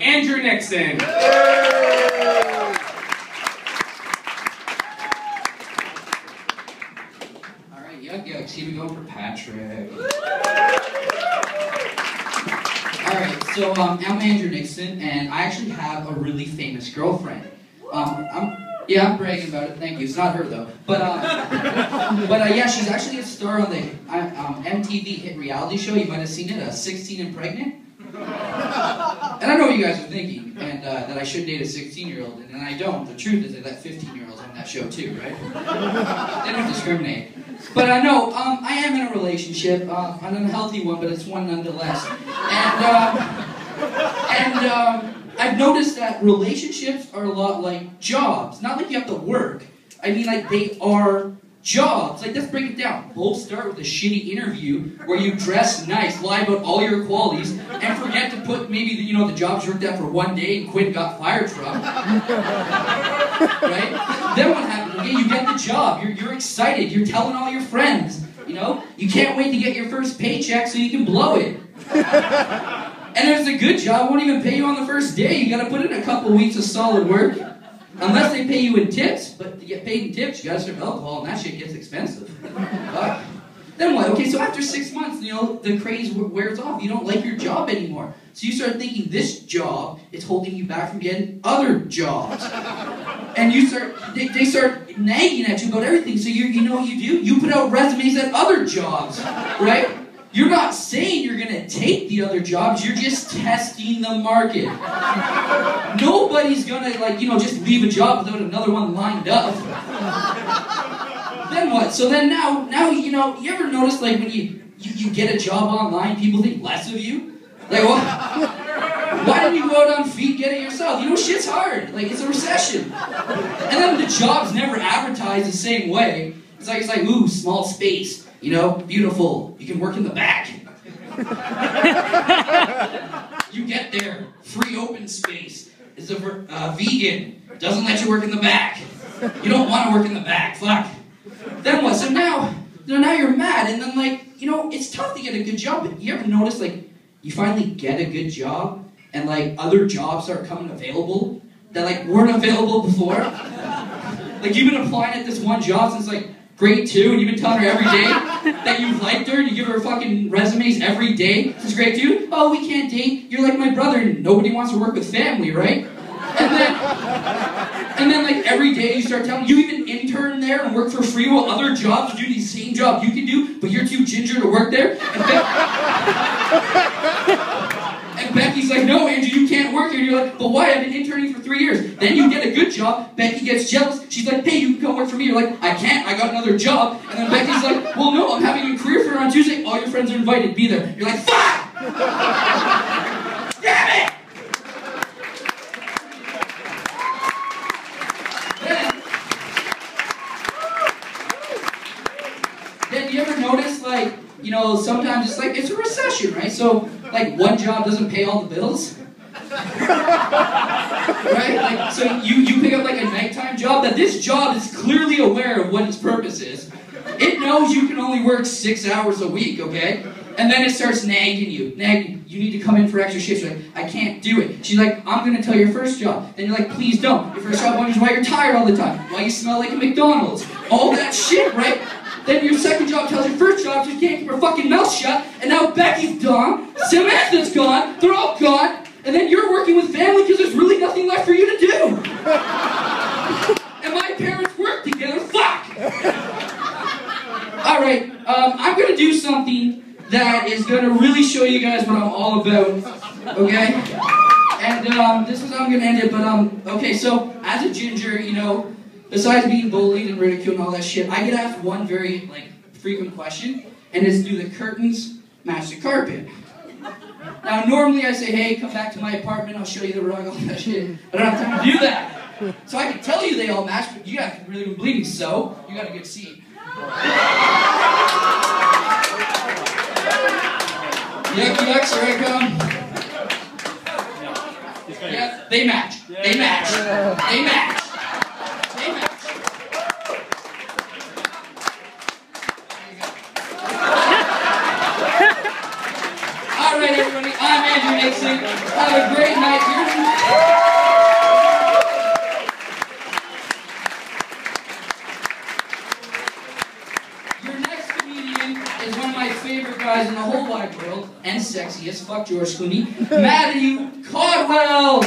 Andrew Nixon. Alright, Yuks, here we go for Patrick. Alright, so I'm Andrew Nixon, and I actually have a really famous girlfriend. I'm bragging about it, thank you. It's not her though. But yeah, she's actually a star on the MTV hit reality show. You might have seen it, 16 and Pregnant. And I know what you guys are thinking, and that I should date a 16-year-old, and I don't. The truth is that 15-year-olds on that show too, right? They don't discriminate. But no, I am in a relationship, an unhealthy one, but it's one nonetheless. And I've noticed that relationships are a lot like jobs. Not like you have to work. I mean, like, they are jobs. Like, let's break it down. Both start with a shitty interview where you dress nice, lie about all your qualities, and forget to put maybe the jobs you worked at for one day and quit and got fired from. Right? Then what happens? Okay, you get the job. You're excited. You're telling all your friends. You can't wait to get your first paycheck so you can blow it. And if it's a good job, it won't even pay you on the first day. You gotta put in a couple weeks of solid work. Unless they pay you in tips, but to get paid in tips, you gotta serve alcohol, and that shit gets expensive. Then what? Okay, so after 6 months, the craze wears off. You don't like your job anymore. So you start thinking this job is holding you back from getting other jobs. And they start nagging at you about everything. So you know what you do? You put out resumes at other jobs, right? You're not saying you're going to take the other jobs, you're just testing the market. Nobody's going to, just leave a job without another one lined up. Then what? So then now, you ever notice, when you get a job online, people think less of you? Like, well, why didn't you go out on feet and get it yourself? Shit's hard. It's a recession. And then the job's never advertised the same way. It's like, ooh, small space. Beautiful. You can work in the back. You get there. Free open space. It's a vegan. Doesn't let you work in the back. You don't want to work in the back. Fuck. Then what? So now you're mad. And then, it's tough to get a good job. But you ever notice, you finally get a good job and, other jobs start coming available that, weren't available before? You've been applying at this one job since, grade 2, and you've been telling her every day that you liked her, and you give her fucking resumes every day since grade 2. Oh, we can't date. You're like my brother, and nobody wants to work with family, right? And then every day you start telling, you even intern there and work for free while other jobs do the same job you can do, but you're too ginger to work there. And Becky's like, no, Andrew, you can't work here. And you're like, but why? I've been interning for 3 years. Then you get a good job. Becky gets jealous. She's like, hey, you can come work for me. You're like, I can't. I got another job. And then Becky's like, well, no, I'm having a career fair on Tuesday. All your friends are invited. Be there. You're like, fuck! Damn it! Then you ever notice, sometimes it's a recession, right? So, one job doesn't pay all the bills. Right? So you pick up, a nighttime job, that this job is clearly aware of what its purpose is. It knows you can only work 6 hours a week, okay? And then it starts nagging you. You need to come in for extra shifts. You're like, I can't do it. She's like, I'm going to tell your first job. Then you're like, please don't. Your first job wonders why you're tired all the time. Why you smell like a McDonald's. All that shit, right? Then your second job tells your first job she can't keep her fucking mouth shut, and now Becky's gone, Samantha's gone, they're all gone, and then you're working with family because there's really nothing left for you to do. And my parents work together, fuck! Alright, I'm going to do something that is going to really show you guys what I'm all about, okay? And this is how I'm going to end it, but okay, so as a ginger, besides being bullied and ridiculed and all that shit, I get asked one very, frequent question, and it's, do the curtains match the carpet? Now, normally I say, hey, come back to my apartment, I'll show you the rug, all that shit. I don't have time to do that. So I can tell you they all match, but you guys can really believe me, so you got a good seat. Yuks, here I come. Yeah, they match. They match. They match. Alright everybody, I'm Andrew Nixon. Have a great night. guys in the whole wide world, and sexiest, fuck George Clooney, Matthew Caldwell!